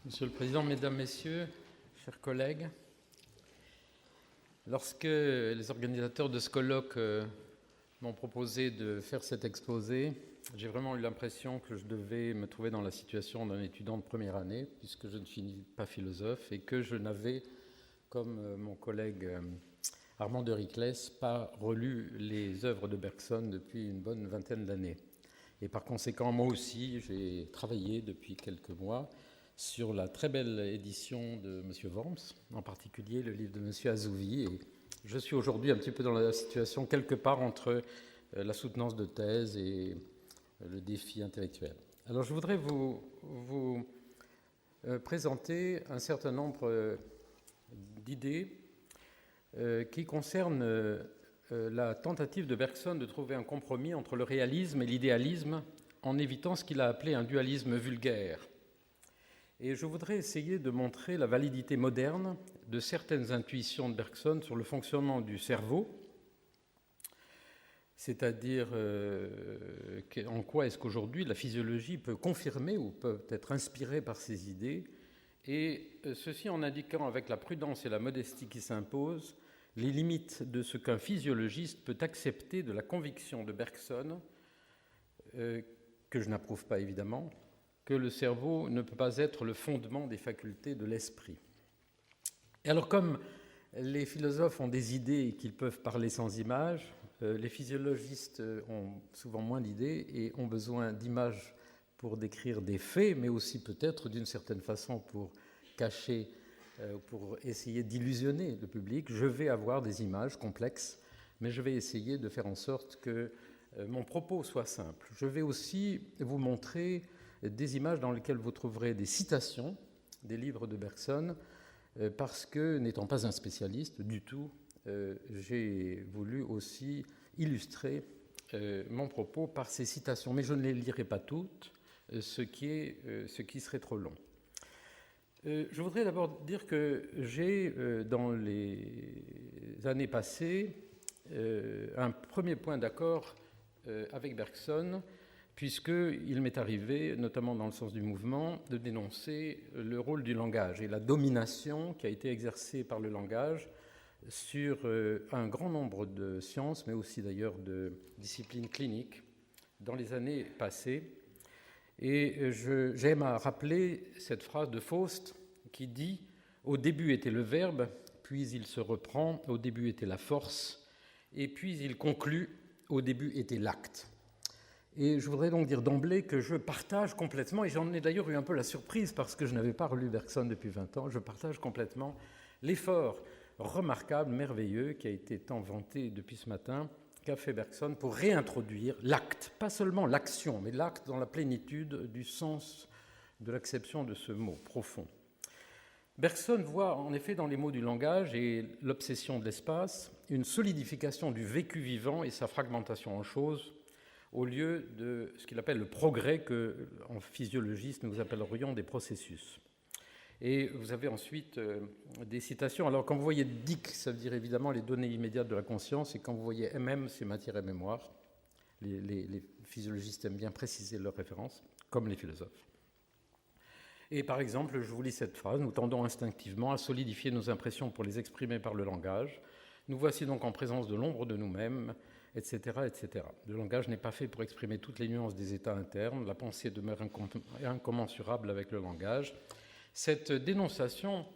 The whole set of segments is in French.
Monsieur le Président, Mesdames, Messieurs, chers collègues, lorsque les organisateurs de ce colloque m'ont proposé de faire cet exposé, j'ai vraiment eu l'impression que je devais me trouver dans la situation d'un étudiant de première année, puisque je ne suis pas philosophe et que je n'avais, comme mon collègue Armand de Riclès, pas relu les œuvres de Bergson depuis une bonne vingtaine d'années. Et par conséquent, moi aussi, j'ai travaillé depuis quelques mois sur la très belle édition de M. Worms, en particulier le livre de M. Azouvi. Et je suis aujourd'hui un petit peu dans la situation quelque part entre la soutenance de thèse et le défi intellectuel. Alors je voudrais vous présenter un certain nombre d'idées qui concernent la tentative de Bergson de trouver un compromis entre le réalisme et l'idéalisme en évitant ce qu'il a appelé un dualisme vulgaire. Et je voudrais essayer de montrer la validité moderne de certaines intuitions de Bergson sur le fonctionnement du cerveau, c'est-à-dire en quoi est-ce qu'aujourd'hui la physiologie peut confirmer ou peut être inspirée par ces idées, et ceci en indiquant avec la prudence et la modestie qui s'imposent les limites de ce qu'un physiologiste peut accepter de la conviction de Bergson, que je n'approuve pas évidemment, que le cerveau ne peut pas être le fondement des facultés de l'esprit. Et alors, comme les philosophes ont des idées et qu'ils peuvent parler sans images, les physiologistes ont souvent moins d'idées et ont besoin d'images pour décrire des faits, mais aussi peut-être d'une certaine façon pour cacher, pour essayer d'illusionner le public. Je vais avoir des images complexes, mais je vais essayer de faire en sorte que mon propos soit simple. Je vais aussi vous montrer des images dans lesquelles vous trouverez des citations des livres de Bergson, parce que, n'étant pas un spécialiste du tout, j'ai voulu aussi illustrer mon propos par ces citations. Mais je ne les lirai pas toutes, ce qui serait trop long. Je voudrais d'abord dire que j'ai, dans les années passées, un premier point d'accord avec Bergson, puisqu'il m'est arrivé, notamment dans le sens du mouvement, de dénoncer le rôle du langage et la domination qui a été exercée par le langage sur un grand nombre de sciences, mais aussi d'ailleurs de disciplines cliniques, dans les années passées. Et j'aime à rappeler cette phrase de Faust qui dit « Au début était le verbe, puis il se reprend, au début était la force, et puis il conclut, au début était l'acte ». Et je voudrais donc dire d'emblée que je partage complètement, et j'en ai d'ailleurs eu un peu la surprise parce que je n'avais pas relu Bergson depuis 20 ans, je partage complètement l'effort remarquable, merveilleux, qui a été tant vanté depuis ce matin, qu'a fait Bergson pour réintroduire l'acte, pas seulement l'action, mais l'acte dans la plénitude du sens de l'acception de ce mot profond. Bergson voit en effet dans les mots du langage et l'obsession de l'espace une solidification du vécu vivant et sa fragmentation en choses, au lieu de ce qu'il appelle le progrès que, en physiologiste, nous appellerions des processus. Et vous avez ensuite des citations. Alors, quand vous voyez DIC, ça veut dire évidemment les données immédiates de la conscience, et quand vous voyez MM, c'est matière et mémoire. Les physiologistes aiment bien préciser leurs références, comme les philosophes. Et par exemple, je vous lis cette phrase, « Nous tendons instinctivement à solidifier nos impressions pour les exprimer par le langage. Nous voici donc en présence de l'ombre de nous-mêmes, etc., etc. Le langage n'est pas fait pour exprimer toutes les nuances des états internes. La pensée demeure incommensurable avec le langage. » Cette dénonciation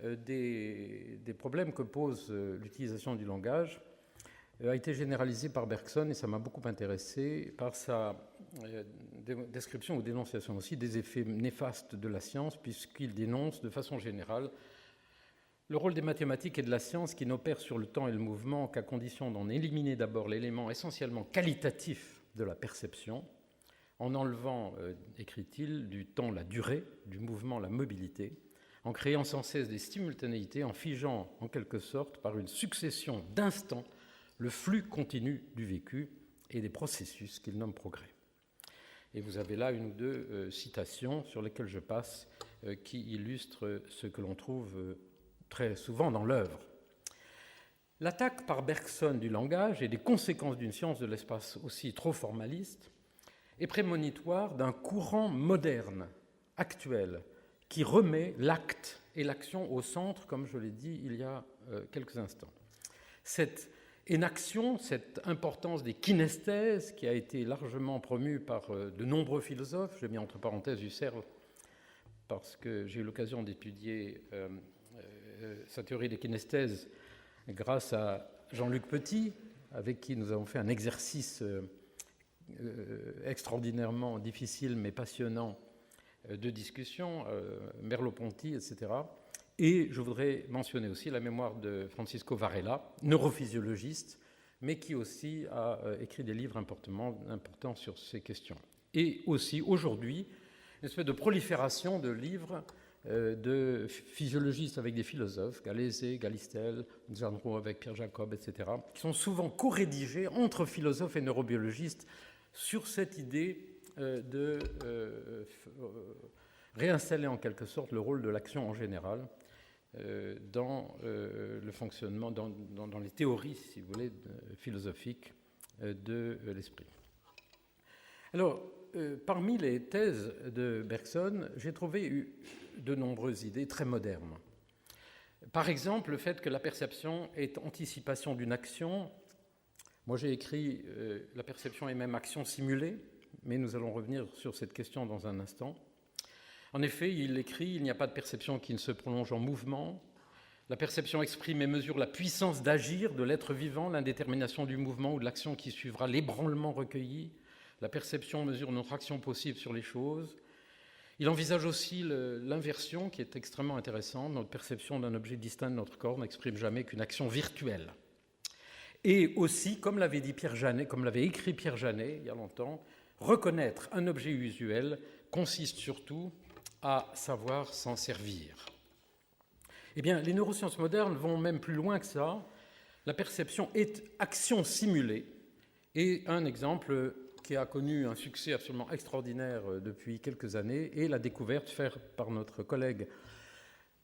des problèmes que pose l'utilisation du langage a été généralisée par Bergson, et ça m'a beaucoup intéressé, par sa description ou dénonciation aussi des effets néfastes de la science, puisqu'il dénonce de façon générale le rôle des mathématiques et de la science qui n'opèrent sur le temps et le mouvement qu'à condition d'en éliminer d'abord l'élément essentiellement qualitatif de la perception, en enlevant, écrit-il, du temps la durée, du mouvement la mobilité, en créant sans cesse des simultanéités, en figeant en quelque sorte par une succession d'instants le flux continu du vécu et des processus qu'il nomme progrès. Et vous avez là une ou deux citations sur lesquelles je passe qui illustrent ce que l'on trouve très souvent dans l'œuvre. L'attaque par Bergson du langage et des conséquences d'une science de l'espace aussi trop formaliste est prémonitoire d'un courant moderne, actuel, qui remet l'acte et l'action au centre, comme je l'ai dit il y a quelques instants. Cette énaction, cette importance des kinesthèses, qui a été largement promue par de nombreux philosophes, j'ai mis entre parenthèses Husserl, parce que j'ai eu l'occasion d'étudier sa théorie des kinesthèses grâce à Jean-Luc Petit, avec qui nous avons fait un exercice extraordinairement difficile mais passionnant de discussion, Merleau-Ponty, etc. Et je voudrais mentionner aussi la mémoire de Francisco Varela, neurophysiologiste, mais qui aussi a écrit des livres importants sur ces questions. Et aussi, aujourd'hui, une espèce de prolifération de livres de physiologistes avec des philosophes, Galézé, Galistel, Zanro avec Pierre Jacob, etc., qui sont souvent co-rédigés entre philosophes et neurobiologistes sur cette idée de réinstaller en quelque sorte le rôle de l'action en général dans le fonctionnement, dans les théories, si vous voulez, philosophiques de l'esprit. Alors, parmi les thèses de Bergson, j'ai trouvé de nombreuses idées très modernes. Par exemple, le fait que la perception est anticipation d'une action. Moi, j'ai écrit la perception est même action simulée, mais nous allons revenir sur cette question dans un instant. En effet, il écrit « Il n'y a pas de perception qui ne se prolonge en mouvement. La perception exprime et mesure la puissance d'agir de l'être vivant, l'indétermination du mouvement ou de l'action qui suivra l'ébranlement recueilli. La perception mesure notre action possible sur les choses. » Il envisage aussi l'inversion qui est extrêmement intéressante. Notre perception d'un objet distinct de notre corps n'exprime jamais qu'une action virtuelle. Et aussi, comme l'avait dit Pierre Janet, comme l'avait écrit Pierre Janet il y a longtemps, reconnaître un objet usuel consiste surtout à savoir s'en servir. Eh bien, les neurosciences modernes vont même plus loin que ça. La perception est action simulée. Et un exemple qui a connu un succès absolument extraordinaire depuis quelques années est la découverte faite par notre collègue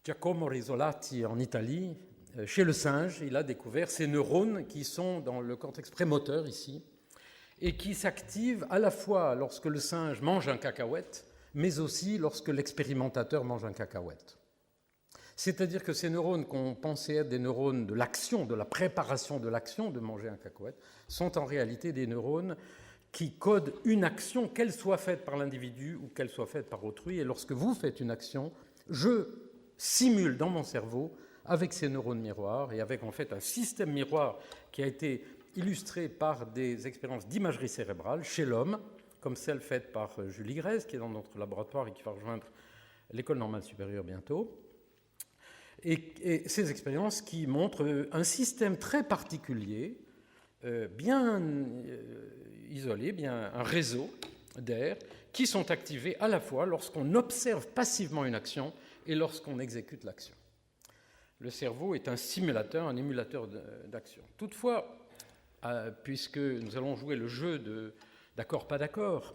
Giacomo Risolati en Italie. Chez le singe, il a découvert ces neurones qui sont dans le cortex prémoteur ici et qui s'activent à la fois lorsque le singe mange un cacahuète, mais aussi lorsque l'expérimentateur mange un cacahuète. C'est-à-dire que ces neurones qu'on pensait être des neurones de l'action, de la préparation de l'action de manger un cacahuète, sont en réalité des neurones qui codent une action, qu'elle soit faite par l'individu ou qu'elle soit faite par autrui. Et lorsque vous faites une action, je simule dans mon cerveau avec ces neurones miroirs et avec en fait un système miroir qui a été illustré par des expériences d'imagerie cérébrale chez l'homme, comme celle faite par Julie Grèze, qui est dans notre laboratoire et qui va rejoindre l'École normale supérieure bientôt. Et ces expériences qui montrent un système très particulier, bien isolé, un réseau d'air, qui sont activés à la fois lorsqu'on observe passivement une action et lorsqu'on exécute l'action. Le cerveau est un simulateur, un émulateur d'action. Toutefois, puisque nous allons jouer le jeu d'accord, pas d'accord,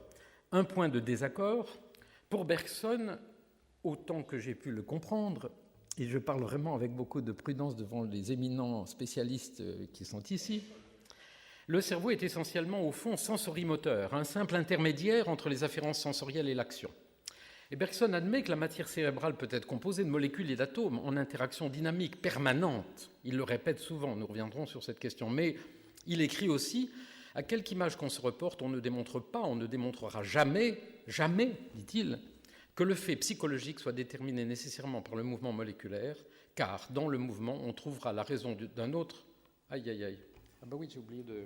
un point de désaccord, pour Bergson, autant que j'ai pu le comprendre, et je parle vraiment avec beaucoup de prudence devant les éminents spécialistes qui sont ici, le cerveau est essentiellement, au fond, sensorimoteur, un simple intermédiaire entre les afférences sensorielles et l'action. Et Bergson admet que la matière cérébrale peut être composée de molécules et d'atomes en interaction dynamique permanente. Il le répète souvent, nous reviendrons sur cette question. Mais il écrit aussi « À quelque image qu'on se reporte, on ne démontre pas, on ne démontrera jamais, jamais, dit-il, que le fait psychologique soit déterminé nécessairement par le mouvement moléculaire, car dans le mouvement, on trouvera la raison d'un autre... » Aïe, aïe, aïe. Ah ben oui, j'ai oublié de...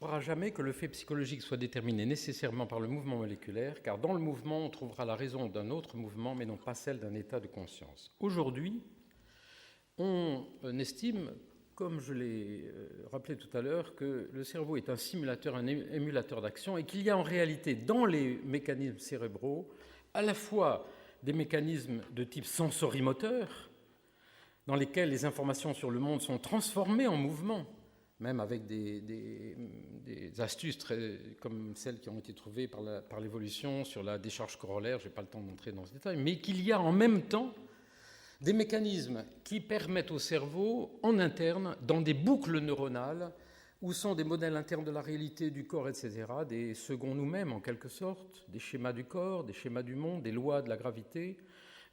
On ne saura jamais que le fait psychologique soit déterminé nécessairement par le mouvement moléculaire, car dans le mouvement, on trouvera la raison d'un autre mouvement, mais non pas celle d'un état de conscience. Aujourd'hui, on estime, comme je l'ai rappelé tout à l'heure, que le cerveau est un simulateur, un émulateur d'action, et qu'il y a en réalité dans les mécanismes cérébraux à la fois des mécanismes de type sensorimoteur, dans lesquels les informations sur le monde sont transformées en mouvement, même avec des astuces comme celles qui ont été trouvées par l'évolution sur la décharge corollaire, je n'ai pas le temps d'entrer dans ce détail, mais qu'il y a en même temps des mécanismes qui permettent au cerveau, en interne, dans des boucles neuronales, où sont des modèles internes de la réalité du corps, etc., des seconds nous-mêmes en quelque sorte, des schémas du corps, des schémas du monde, des lois de la gravité,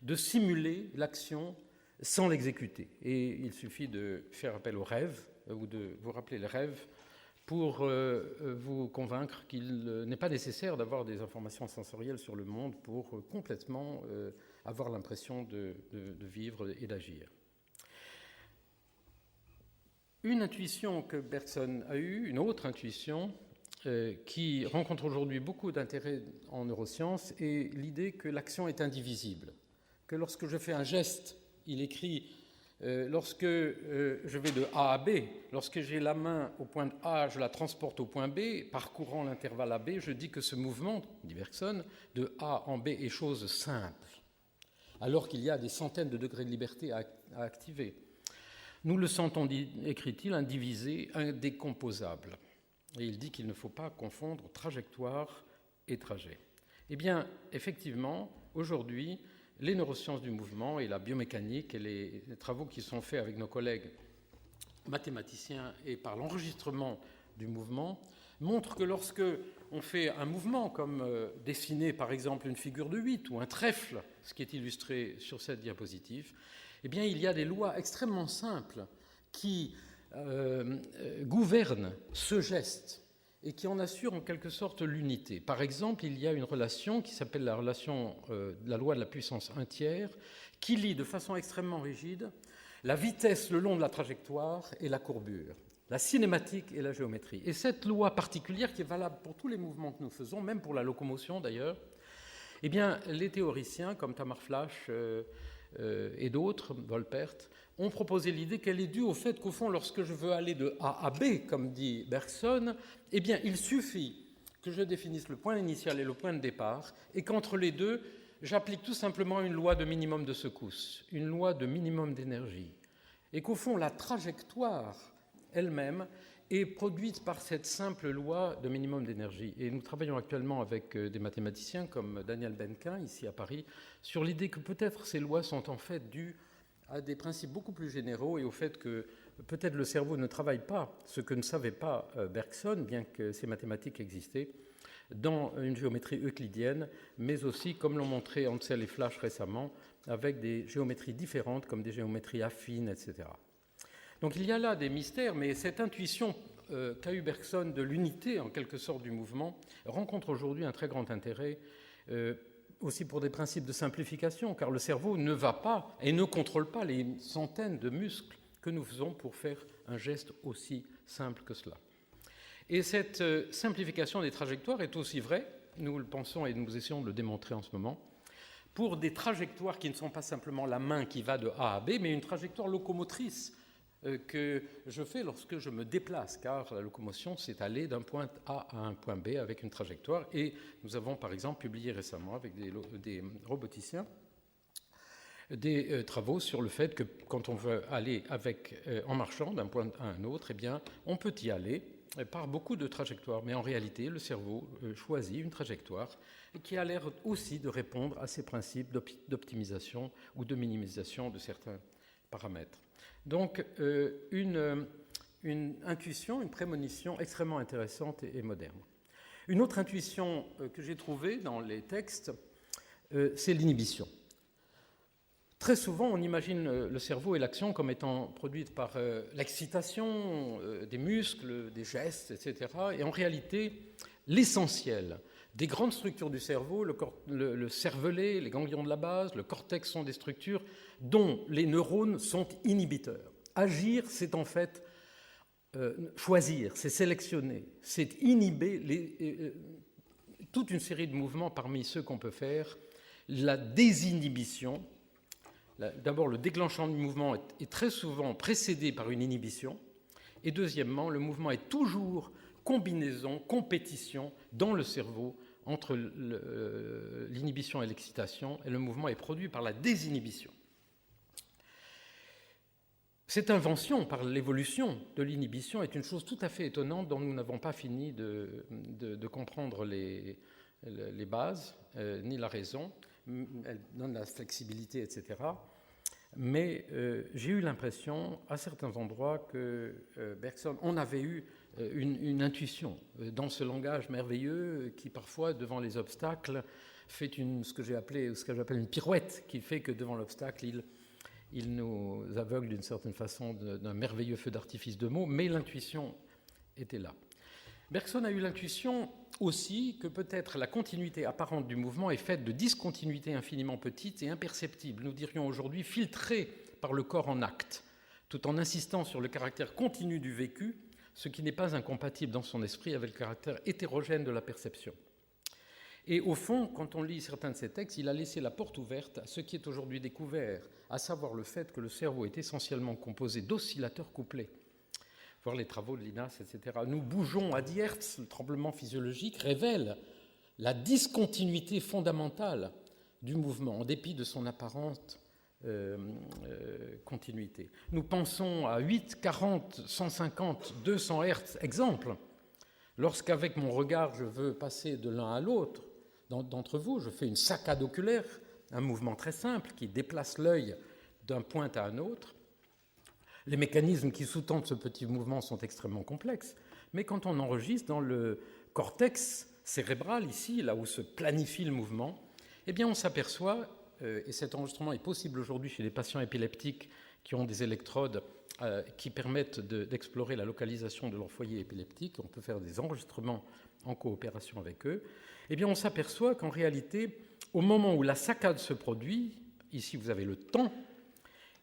de simuler l'action sans l'exécuter. Et il suffit de faire appel aux rêves, ou de vous rappeler les rêves, pour vous convaincre qu'il n'est pas nécessaire d'avoir des informations sensorielles sur le monde pour complètement avoir l'impression de vivre et d'agir. Une intuition que Bergson a eue, une autre intuition, qui rencontre aujourd'hui beaucoup d'intérêt en neurosciences, est l'idée que l'action est indivisible, que lorsque je fais un geste, il écrit lorsque je vais de A à B, lorsque j'ai la main au point A, je la transporte au point B, parcourant l'intervalle AB, je dis que ce mouvement, dit Bergson, de A en B est chose simple, alors qu'il y a des centaines de degrés de liberté à activer. Nous le sentons, écrit-il, indivisé, indécomposable. Et il dit qu'il ne faut pas confondre trajectoire et trajet. Eh bien, effectivement, aujourd'hui, les neurosciences du mouvement et la biomécanique et les travaux qui sont faits avec nos collègues mathématiciens et par l'enregistrement du mouvement montrent que lorsque on fait un mouvement comme dessiner par exemple une figure de 8 ou un trèfle, ce qui est illustré sur cette diapositive, eh bien il y a des lois extrêmement simples qui gouvernent ce geste et qui en assurent en quelque sorte l'unité. Par exemple, il y a une relation qui s'appelle la relation la loi de la puissance 1/3, qui lie de façon extrêmement rigide la vitesse le long de la trajectoire et la courbure, la cinématique et la géométrie. Et cette loi particulière, qui est valable pour tous les mouvements que nous faisons, même pour la locomotion d'ailleurs, eh bien, les théoriciens comme Tamar Flasch et d'autres, Volpert, ont proposé l'idée qu'elle est due au fait qu'au fond, lorsque je veux aller de A à B, comme dit Bergson, eh bien, il suffit que je définisse le point initial et le point de départ, et qu'entre les deux, j'applique tout simplement une loi de minimum de secousse, une loi de minimum d'énergie, et qu'au fond, la trajectoire elle-même est produite par cette simple loi de minimum d'énergie. Et nous travaillons actuellement avec des mathématiciens comme Daniel Benquin, ici à Paris, sur l'idée que peut-être ces lois sont en fait dues à des principes beaucoup plus généraux et au fait que peut-être le cerveau ne travaille pas, ce que ne savait pas Bergson, bien que ces mathématiques existaient, dans une géométrie euclidienne, mais aussi, comme l'ont montré Ansel et Flasch récemment, avec des géométries différentes, comme des géométries affines, etc. Donc il y a là des mystères, mais cette intuition qu'a eu Bergson de l'unité, en quelque sorte, du mouvement, rencontre aujourd'hui un très grand intérêt, aussi pour des principes de simplification, car le cerveau ne va pas et ne contrôle pas les centaines de muscles que nous faisons pour faire un geste aussi simple que cela. Et cette simplification des trajectoires est aussi vraie, nous le pensons et nous essayons de le démontrer en ce moment, pour des trajectoires qui ne sont pas simplement la main qui va de A à B, mais une trajectoire locomotrice que je fais lorsque je me déplace, car la locomotion, c'est aller d'un point A à un point B avec une trajectoire. Et nous avons, par exemple, publié récemment avec des roboticiens des travaux sur le fait que quand on veut aller en marchant d'un point à un autre, eh bien, on peut y aller par beaucoup de trajectoires. Mais en réalité, le cerveau choisit une trajectoire qui a l'air aussi de répondre à ces principes d'optimisation ou de minimisation de certains paramètres. Donc, une intuition, une prémonition extrêmement intéressante et moderne. Une autre intuition que j'ai trouvée dans les textes, c'est l'inhibition. Très souvent, on imagine le cerveau et l'action comme étant produites par l'excitation des muscles, des gestes, etc. Et en réalité, l'essentiel des grandes structures du cerveau, le cervelet, les ganglions de la base, le cortex sont des structures dont les neurones sont inhibiteurs. Agir, c'est en fait choisir, c'est sélectionner, c'est inhiber toute une série de mouvements parmi ceux qu'on peut faire. La désinhibition, d'abord le déclenchement du mouvement est très souvent précédé par une inhibition, et deuxièmement, le mouvement est toujours combinaison, compétition dans le cerveau entre l'inhibition et l'excitation, et le mouvement est produit par la désinhibition. Cette invention par l'évolution de l'inhibition est une chose tout à fait étonnante dont nous n'avons pas fini de comprendre les bases, ni la raison. Elle donne la flexibilité, etc. Mais j'ai eu l'impression, à certains endroits, que Bergson, on avait eu une intuition dans ce langage merveilleux qui parfois, devant les obstacles, fait ce que j'appelle une pirouette, qui fait que devant l'obstacle, il nous aveugle d'une certaine façon d'un merveilleux feu d'artifice de mots, mais l'intuition était là. Bergson a eu l'intuition aussi que peut-être la continuité apparente du mouvement est faite de discontinuités infiniment petites et imperceptibles, nous dirions aujourd'hui filtrées par le corps en acte, tout en insistant sur le caractère continu du vécu, ce qui n'est pas incompatible dans son esprit avec le caractère hétérogène de la perception. Et au fond, quand on lit certains de ces textes, il a laissé la porte ouverte à ce qui est aujourd'hui découvert, à savoir le fait que le cerveau est essentiellement composé d'oscillateurs couplés. Voir les travaux de Linas, etc. Nous bougeons à 10 Hertz, le tremblement physiologique révèle la discontinuité fondamentale du mouvement, en dépit de son apparente continuité. Nous pensons à 8, 40, 150, 200 Hertz, exemple. Lorsqu'avec mon regard, je veux passer de l'un à l'autre, d'entre vous, je fais une saccade oculaire, un mouvement très simple qui déplace l'œil d'un point à un autre. Les mécanismes qui sous-tendent ce petit mouvement sont extrêmement complexes, mais quand on enregistre dans le cortex cérébral, ici, là où se planifie le mouvement, eh bien on s'aperçoit, et cet enregistrement est possible aujourd'hui chez les patients épileptiques qui ont des électrodes qui permettent d'explorer la localisation de leur foyer épileptique, on peut faire des enregistrements en coopération avec eux, eh bien on s'aperçoit qu'en réalité, au moment où la saccade se produit, ici vous avez le temps,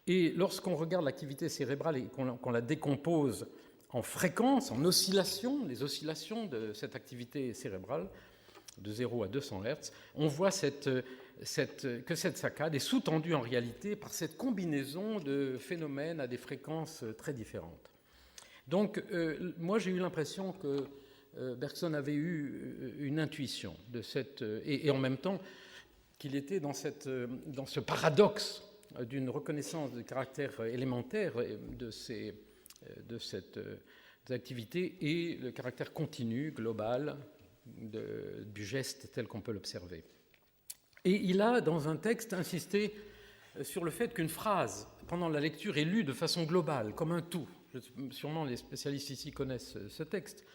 et lorsqu'on regarde l'activité cérébrale et qu'on la décompose en fréquences, en oscillations, les oscillations de cette activité cérébrale, de 0 à 200 Hertz, on voit que cette saccade est sous-tendue en réalité par cette combinaison de phénomènes à des fréquences très différentes. Donc, moi, j'ai eu l'impression que Bergson avait eu une intuition de cette... Et en même temps, qu'il était dans ce paradoxe d'une reconnaissance de caractère élémentaire de cette activité et le caractère continu, global, du geste tel qu'on peut l'observer. Et il a, dans un texte, insisté sur le fait qu'une phrase, pendant la lecture, est lue de façon globale, comme un tout. Sûrement les spécialistes ici connaissent ce texte.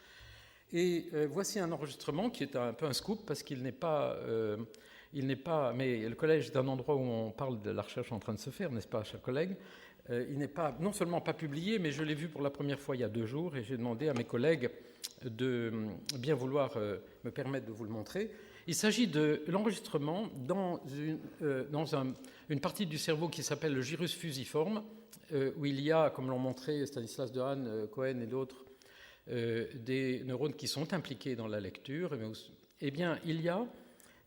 Et voici un enregistrement qui est un peu un scoop, parce qu'il n'est pas... mais le collège est un endroit où on parle de la recherche en train de se faire, n'est-ce pas, chers collègues ? Il n'est pas, non seulement pas publié, mais je l'ai vu pour la première fois il y a 2 jours, et j'ai demandé à mes collègues de bien vouloir me permettre de vous le montrer. Il s'agit de l'enregistrement dans une partie du cerveau qui s'appelle le gyrus fusiforme, où il y a, comme l'ont montré Stanislas Dehaene, Cohen et d'autres, des neurones qui sont impliqués dans la lecture. Eh bien, il y a,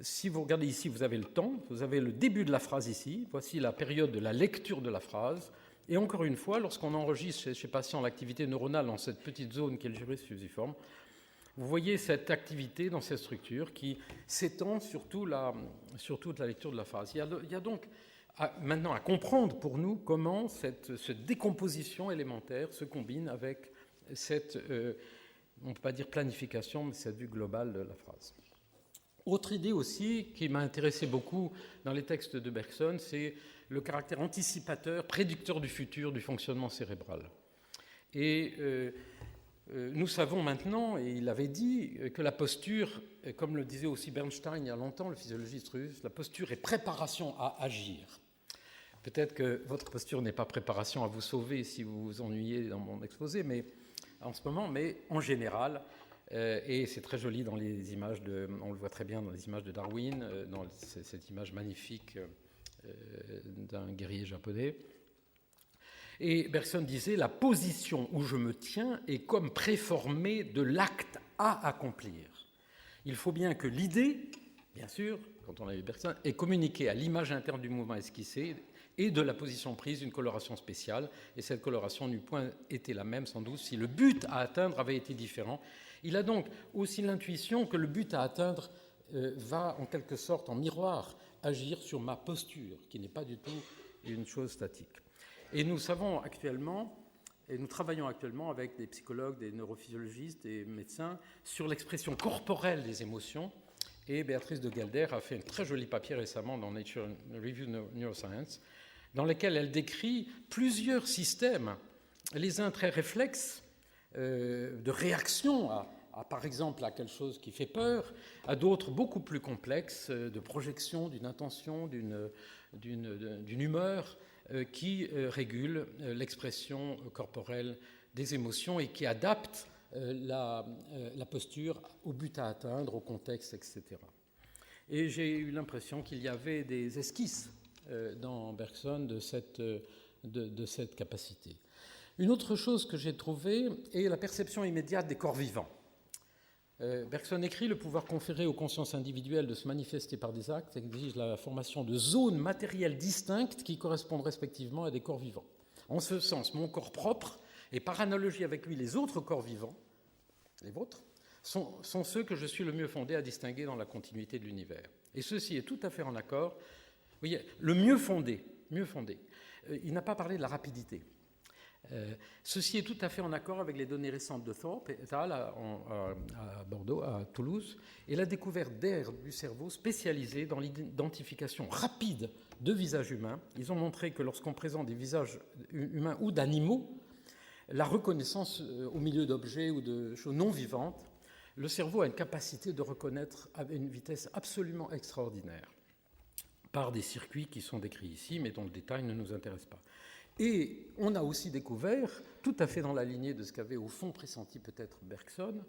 si vous regardez ici, vous avez le temps, vous avez le début de la phrase ici, voici la période de la lecture de la phrase, et encore une fois, lorsqu'on enregistre chez patients l'activité neuronale dans cette petite zone qui est le gyrus fusiforme, vous voyez cette activité dans cette structure qui s'étend sur toute la lecture de la phrase. Il y a donc maintenant à comprendre pour nous comment cette décomposition élémentaire se combine avec cette, on ne peut pas dire planification, mais cette vue globale de la phrase. Autre idée aussi qui m'a intéressé beaucoup dans les textes de Bergson, c'est le caractère anticipateur, prédicteur du futur du fonctionnement cérébral. Et nous savons maintenant, et il avait dit, que la posture, comme le disait aussi Bernstein il y a longtemps, le physiologiste russe, la posture est préparation à agir. Peut-être que votre posture n'est pas préparation à vous sauver si vous vous ennuyez dans mon exposé, mais en ce moment, mais en général, et c'est très joli dans les images on le voit très bien dans les images de Darwin, dans cette image magnifique d'un guerrier japonais. Et Bergson disait « La position où je me tiens est comme préformée de l'acte à accomplir. Il faut bien que l'idée, bien sûr, quand on a vu Bergson, est communiquée à l'image interne du mouvement esquissé et de la position prise une coloration spéciale. Et cette coloration n'eût point été la même, sans doute, si le but à atteindre avait été différent. Il a donc aussi l'intuition que le but à atteindre va, en quelque sorte, en miroir, agir sur ma posture, qui n'est pas du tout une chose statique. Et nous savons actuellement, et nous travaillons actuellement avec des psychologues, des neurophysiologistes, des médecins, sur l'expression corporelle des émotions. Et Béatrice de Gelder a fait un très joli papier récemment dans Nature Review Neuroscience, dans lequel elle décrit plusieurs systèmes, les uns très réflexes, de réaction par exemple, à quelque chose qui fait peur, à d'autres beaucoup plus complexes, de projection d'une intention, d'une humeur, qui régule l'expression corporelle des émotions et qui adapte la posture au but à atteindre, au contexte, etc. Et j'ai eu l'impression qu'il y avait des esquisses dans Bergson de cette capacité. Une autre chose que j'ai trouvée est la perception immédiate des corps vivants. Bergson écrit « Le pouvoir conféré aux consciences individuelles de se manifester par des actes exige la formation de zones matérielles distinctes qui correspondent respectivement à des corps vivants. En ce sens, mon corps propre, et par analogie avec lui les autres corps vivants, les vôtres, sont ceux que je suis le mieux fondé à distinguer dans la continuité de l'univers. Et ceci est tout à fait en accord. Vous voyez, le mieux fondé. Il n'a pas parlé de la rapidité. Ceci est tout à fait en accord avec les données récentes de Thorpe et al. À Bordeaux, à Toulouse, et la découverte d'aires du cerveau spécialisées dans l'identification rapide de visages humains. Ils ont montré que lorsqu'on présente des visages humains ou d'animaux, la reconnaissance au milieu d'objets ou de choses non vivantes, le cerveau a une capacité de reconnaître à une vitesse absolument extraordinaire par des circuits qui sont décrits ici, mais dont le détail ne nous intéresse pas. Et on a aussi découvert, tout à fait dans la lignée de ce qu'avait au fond pressenti peut-être Bergson,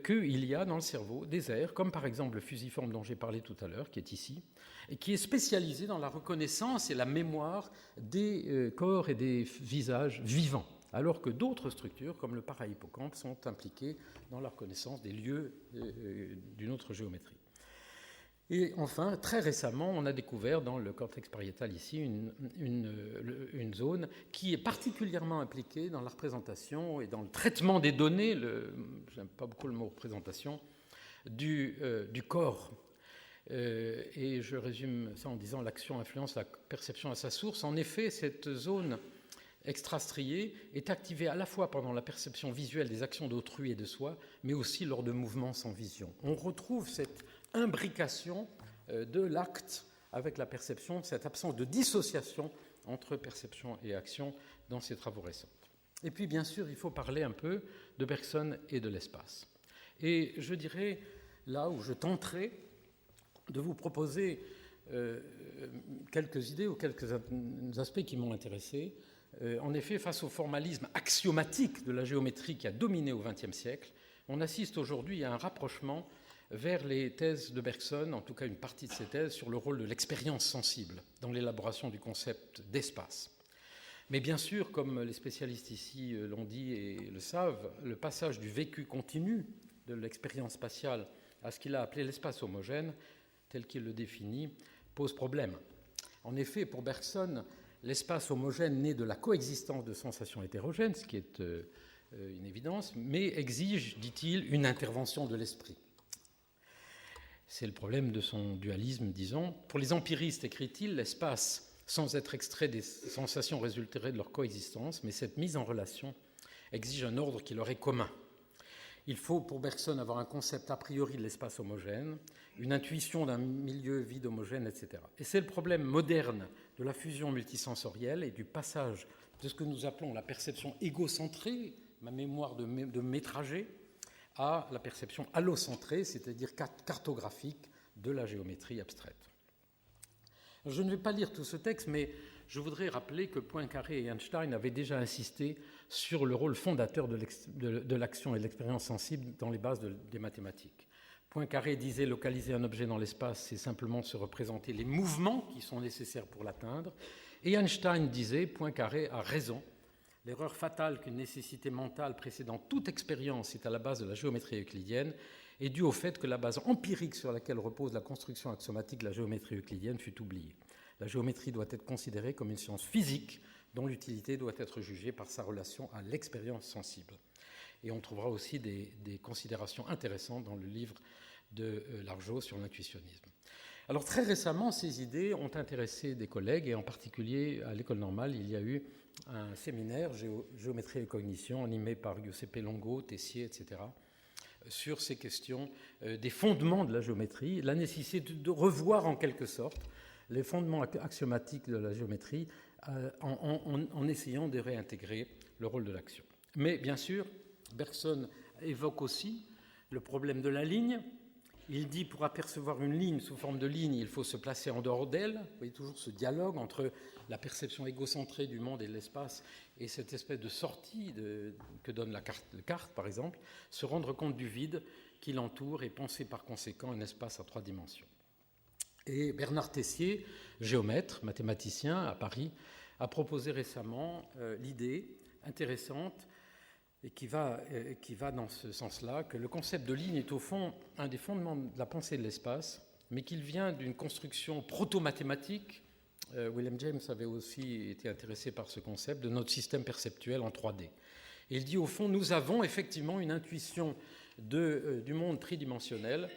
qu'il y a dans le cerveau des aires, comme par exemple le fusiforme dont j'ai parlé tout à l'heure, qui est ici, et qui est spécialisé dans la reconnaissance et la mémoire des corps et des visages vivants, alors que d'autres structures, comme le para-hippocampe, sont impliquées dans la reconnaissance des lieux d'une autre géométrie. Et enfin, très récemment, on a découvert dans le cortex pariétal ici une zone qui est particulièrement impliquée dans la représentation et dans le traitement des données, j'aime pas beaucoup le mot représentation, du corps. Et je résume ça en disant l'action influence la perception à sa source. En effet, cette zone extrastriée est activée à la fois pendant la perception visuelle des actions d'autrui et de soi, mais aussi lors de mouvements sans vision. On retrouve cette imbrication de l'acte avec la perception, cette absence de dissociation entre perception et action dans ces travaux récents. Et puis, bien sûr, il faut parler un peu de Bergson et de l'espace. Et je dirais, là où je tenterai de vous proposer quelques idées ou quelques aspects qui m'ont intéressé. En effet, face au formalisme axiomatique de la géométrie qui a dominé au XXe siècle, on assiste aujourd'hui à un rapprochement vers les thèses de Bergson, en tout cas une partie de ces thèses, sur le rôle de l'expérience sensible dans l'élaboration du concept d'espace. Mais bien sûr, comme les spécialistes ici l'ont dit et le savent, le passage du vécu continu de l'expérience spatiale à ce qu'il a appelé l'espace homogène, tel qu'il le définit, pose problème. En effet, pour Bergson, l'espace homogène naît de la coexistence de sensations hétérogènes, ce qui est une évidence, mais exige, dit-il, une intervention de l'esprit. C'est le problème de son dualisme, disons. Pour les empiristes, écrit-il, l'espace, sans être extrait des sensations, résulterait de leur coexistence, mais cette mise en relation exige un ordre qui leur est commun. Il faut, pour Bergson, avoir un concept a priori de l'espace homogène, une intuition d'un milieu vide homogène, etc. Et c'est le problème moderne de la fusion multisensorielle et du passage de ce que nous appelons la perception égocentrée, ma mémoire de mes trajets, à la perception allocentrée, c'est-à-dire cartographique de la géométrie abstraite. Je ne vais pas lire tout ce texte, mais je voudrais rappeler que Poincaré et Einstein avaient déjà insisté sur le rôle fondateur de l'action et de l'expérience sensible dans les bases des mathématiques. Poincaré disait localiser un objet dans l'espace, c'est simplement se représenter les mouvements qui sont nécessaires pour l'atteindre. Et Einstein disait, Poincaré a raison, l'erreur fatale qu'une nécessité mentale précédant toute expérience est à la base de la géométrie euclidienne est due au fait que la base empirique sur laquelle repose la construction axiomatique de la géométrie euclidienne fut oubliée. La géométrie doit être considérée comme une science physique dont l'utilité doit être jugée par sa relation à l'expérience sensible. Et on trouvera aussi des considérations intéressantes dans le livre de Largeau sur l'intuitionnisme. Alors très récemment, ces idées ont intéressé des collègues, et en particulier à l'École normale, il y a eu un séminaire Géométrie et cognition animé par Giuseppe Longo, Tessier, etc., sur ces questions des fondements de la géométrie, la nécessité de revoir en quelque sorte les fondements axiomatiques de la géométrie en essayant de réintégrer le rôle de l'action. Mais bien sûr, Bergson évoque aussi le problème de la ligne. Il dit, pour apercevoir une ligne sous forme de ligne, il faut se placer en dehors d'elle. Vous voyez toujours ce dialogue entre la perception égocentrée du monde et de l'espace et cette espèce de sortie que donne la carte, par exemple, se rendre compte du vide qui l'entoure et penser par conséquent un espace à 3 dimensions. Et Bernard Tessier, géomètre, mathématicien à Paris, a proposé récemment l'idée intéressante et qui va dans ce sens-là, que le concept de ligne est au fond un des fondements de la pensée de l'espace, mais qu'il vient d'une construction proto-mathématique. William James avait aussi été intéressé par ce concept de notre système perceptuel en 3D. Et il dit, au fond, nous avons effectivement une intuition du monde tridimensionnel,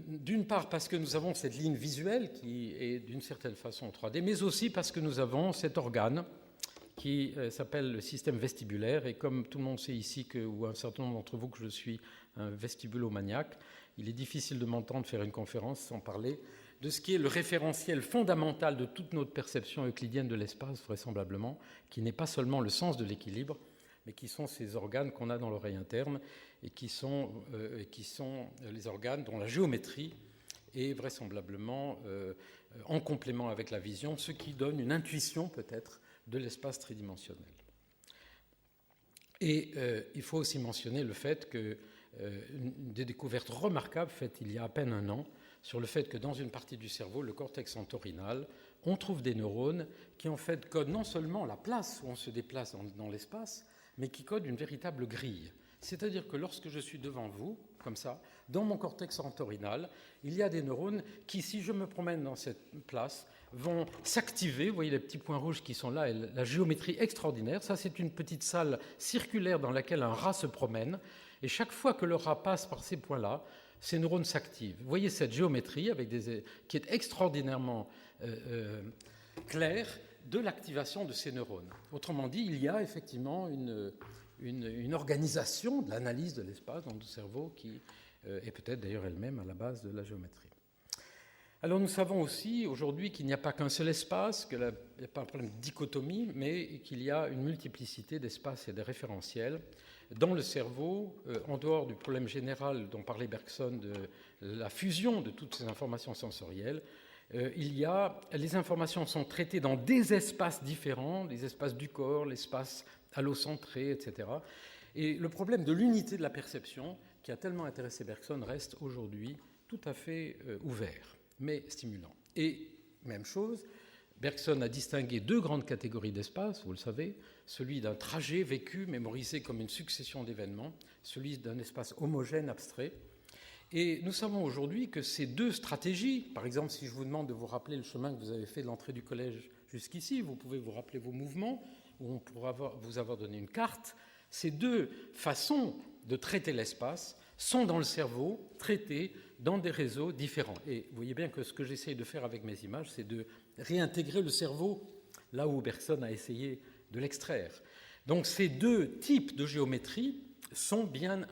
d'une part parce que nous avons cette ligne visuelle qui est d'une certaine façon en 3D, mais aussi parce que nous avons cet organe qui s'appelle le système vestibulaire. Et comme tout le monde sait ici, ou un certain nombre d'entre vous, que je suis un vestibulomaniaque, il est difficile de m'entendre faire une conférence sans parler de ce qui est le référentiel fondamental de toute notre perception euclidienne de l'espace, vraisemblablement, qui n'est pas seulement le sens de l'équilibre, mais qui sont ces organes qu'on a dans l'oreille interne et qui sont les organes dont la géométrie est vraisemblablement en complément avec la vision, ce qui donne une intuition peut-être de l'espace tridimensionnel. Et il faut aussi mentionner le fait que des découvertes remarquables faites il y a à peine un an sur le fait que dans une partie du cerveau, le cortex entorhinal, on trouve des neurones qui en fait codent non seulement la place où on se déplace dans l'espace, mais qui codent une véritable grille. C'est-à-dire que lorsque je suis devant vous, comme ça, dans mon cortex entorhinal, il y a des neurones qui, si je me promène dans cette place, vont s'activer. Vous voyez les petits points rouges qui sont là, et la géométrie extraordinaire. Ça, c'est une petite salle circulaire dans laquelle un rat se promène. Et chaque fois que le rat passe par ces points-là, ces neurones s'activent. Vous voyez cette géométrie qui est extraordinairement claire de l'activation de ces neurones. Autrement dit, il y a effectivement une organisation de l'analyse de l'espace dans notre cerveau qui est peut-être d'ailleurs elle-même à la base de la géométrie. Alors nous savons aussi aujourd'hui qu'il n'y a pas qu'un seul espace, qu'il n'y a pas un problème de dichotomie, mais qu'il y a une multiplicité d'espaces et de référentiels dans le cerveau, en dehors du problème général dont parlait Bergson de la fusion de toutes ces informations sensorielles. Les informations sont traitées dans des espaces différents, les espaces du corps, l'espace allocentré, etc. Et le problème de l'unité de la perception, qui a tellement intéressé Bergson, reste aujourd'hui tout à fait ouvert, mais stimulant. Et même chose, Bergson a distingué 2 grandes catégories d'espace, vous le savez, celui d'un trajet vécu, mémorisé comme une succession d'événements, celui d'un espace homogène, abstrait. Et nous savons aujourd'hui que ces 2 stratégies, par exemple, si je vous demande de vous rappeler le chemin que vous avez fait de l'entrée du collège jusqu'ici, vous pouvez vous rappeler vos mouvements, ou on pourra vous avoir donné une carte. Ces 2 façons de traiter l'espace sont dans le cerveau, traitées dans des réseaux différents. Et vous voyez bien que ce que j'essaye de faire avec mes images, c'est de réintégrer le cerveau là où Bergson a essayé de l'extraire. Donc ces 2 types de géométrie sont bien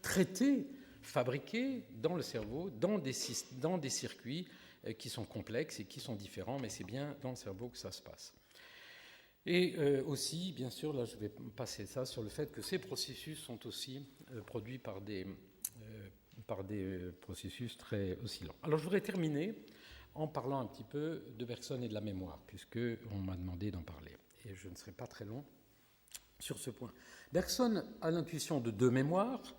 traités, fabriqués dans le cerveau, dans des circuits qui sont complexes et qui sont différents, mais c'est bien dans le cerveau que ça se passe. Et aussi, bien sûr, là je vais passer ça sur le fait que ces processus sont aussi produits par des processus très oscillants. Alors je voudrais terminer en parlant un petit peu de Bergson et de la mémoire, puisqu'on m'a demandé d'en parler. Et je ne serai pas très long sur ce point. Bergson a l'intuition de 2 mémoires,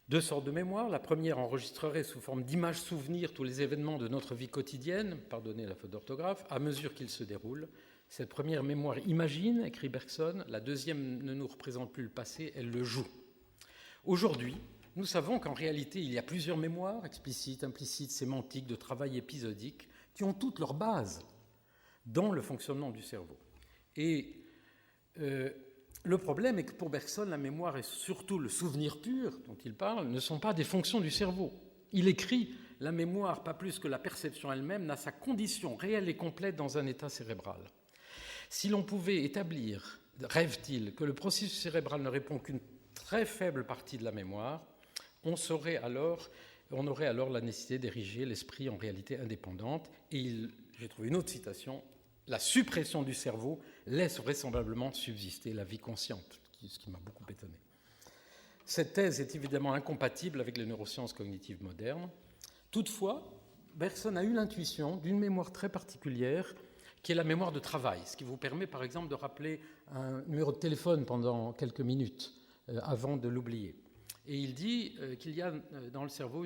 2 sortes de mémoires. La première enregistrerait sous forme d'images souvenirs tous les événements de notre vie quotidienne, pardonnez la faute d'orthographe, à mesure qu'ils se déroulent. Cette première mémoire imagine, écrit Bergson, la deuxième ne nous représente plus le passé, elle le joue. Aujourd'hui, nous savons qu'en réalité, il y a plusieurs mémoires, explicites, implicites, sémantiques, de travail épisodique, qui ont toutes leur base dans le fonctionnement du cerveau. Et le problème est que pour Bergson, la mémoire et surtout le souvenir pur dont il parle ne sont pas des fonctions du cerveau. Il écrit « La mémoire, pas plus que la perception elle-même, n'a sa condition réelle et complète dans un état cérébral. Si l'on pouvait établir, rêve-t-il, que le processus cérébral ne répond qu'une très faible partie de la mémoire, on aurait alors la nécessité d'ériger l'esprit en réalité indépendante. » Et j'ai trouvé une autre citation, « La suppression du cerveau laisse vraisemblablement subsister la vie consciente », ce qui m'a beaucoup étonné. Cette thèse est évidemment incompatible avec les neurosciences cognitives modernes. Toutefois, Bergson a eu l'intuition d'une mémoire très particulière qui est la mémoire de travail, ce qui vous permet par exemple de rappeler un numéro de téléphone pendant quelques minutes avant de l'oublier. Et il dit qu'il y a dans le cerveau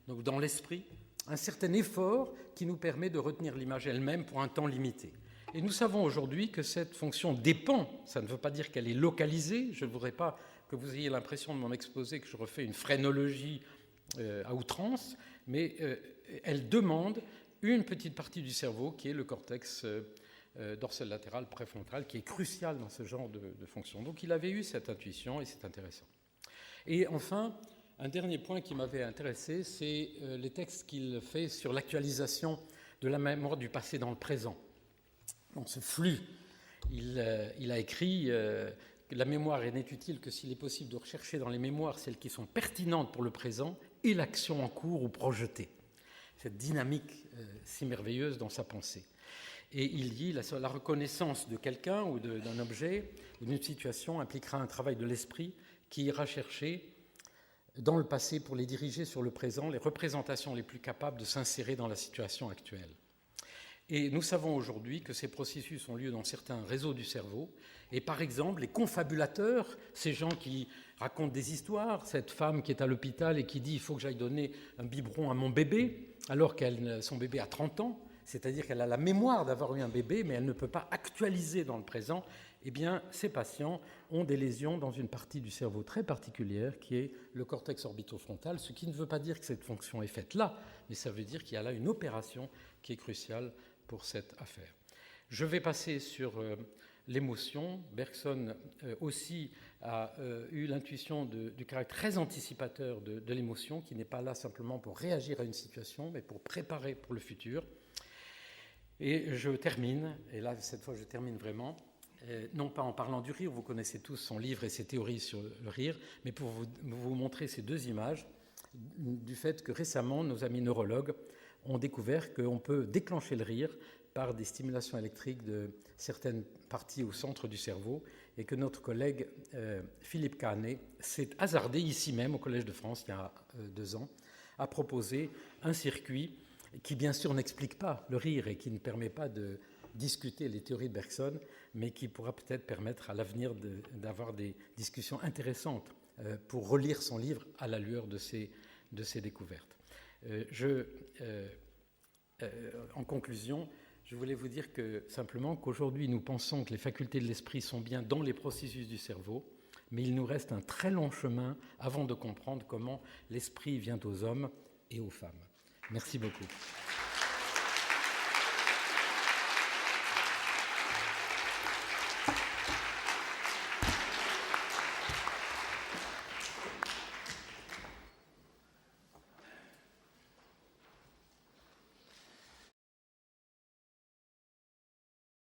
donc dans l'esprit, un certain effort qui nous permet de retenir l'image elle-même pour un temps limité. Et nous savons aujourd'hui que cette fonction dépend, ça ne veut pas dire qu'elle est localisée, je ne voudrais pas que vous ayez l'impression de mon exposé que je refais une phrénologie à outrance, mais elle demande une petite partie du cerveau qui est le cortex dorsal latéral préfrontal, qui est crucial dans ce genre de fonction. Donc il avait eu cette intuition et c'est intéressant. Et enfin, un dernier point qui m'avait intéressé, c'est les textes qu'il fait sur l'actualisation de la mémoire du passé dans le présent. Dans ce flux, il a écrit que la mémoire n'est utile que s'il est possible de rechercher dans les mémoires celles qui sont pertinentes pour le présent et l'action en cours ou projetée. Cette dynamique si merveilleuse dans sa pensée. Et il dit la reconnaissance de quelqu'un ou d'un objet ou d'une situation impliquera un travail de l'esprit qui ira chercher dans le passé pour les diriger sur le présent, les représentations les plus capables de s'insérer dans la situation actuelle. Et nous savons aujourd'hui que ces processus ont lieu dans certains réseaux du cerveau. Et par exemple, les confabulateurs, ces gens qui racontent des histoires, cette femme qui est à l'hôpital et qui dit « il faut que j'aille donner un biberon à mon bébé », alors que son bébé a 30 ans, c'est-à-dire qu'elle a la mémoire d'avoir eu un bébé, mais elle ne peut pas actualiser dans le présent, eh bien, ces patients ont des lésions dans une partie du cerveau très particulière qui est le cortex orbitofrontal, ce qui ne veut pas dire que cette fonction est faite là, mais ça veut dire qu'il y a là une opération qui est cruciale pour cette affaire. Je vais passer sur l'émotion. Bergson aussi a eu l'intuition du caractère très anticipateur de l'émotion, qui n'est pas là simplement pour réagir à une situation, mais pour préparer pour le futur. Et je termine, et là, cette fois, je termine vraiment, non pas en parlant du rire, vous connaissez tous son livre et ses théories sur le rire, mais pour vous montrer ces deux images du fait que récemment, nos amis neurologues ont découvert qu'on peut déclencher le rire par des stimulations électriques de certaines parties au centre du cerveau et que notre collègue Philippe Cahanet s'est hasardé ici même au Collège de France il y a 2 ans à proposer un circuit qui bien sûr n'explique pas le rire et qui ne permet pas de discuter les théories de Bergson, mais qui pourra peut-être permettre à l'avenir d'avoir des discussions intéressantes pour relire son livre à la lueur de ces découvertes. En conclusion, je voulais vous dire simplement qu'aujourd'hui, nous pensons que les facultés de l'esprit sont bien dans les processus du cerveau, mais il nous reste un très long chemin avant de comprendre comment l'esprit vient aux hommes et aux femmes. Merci beaucoup.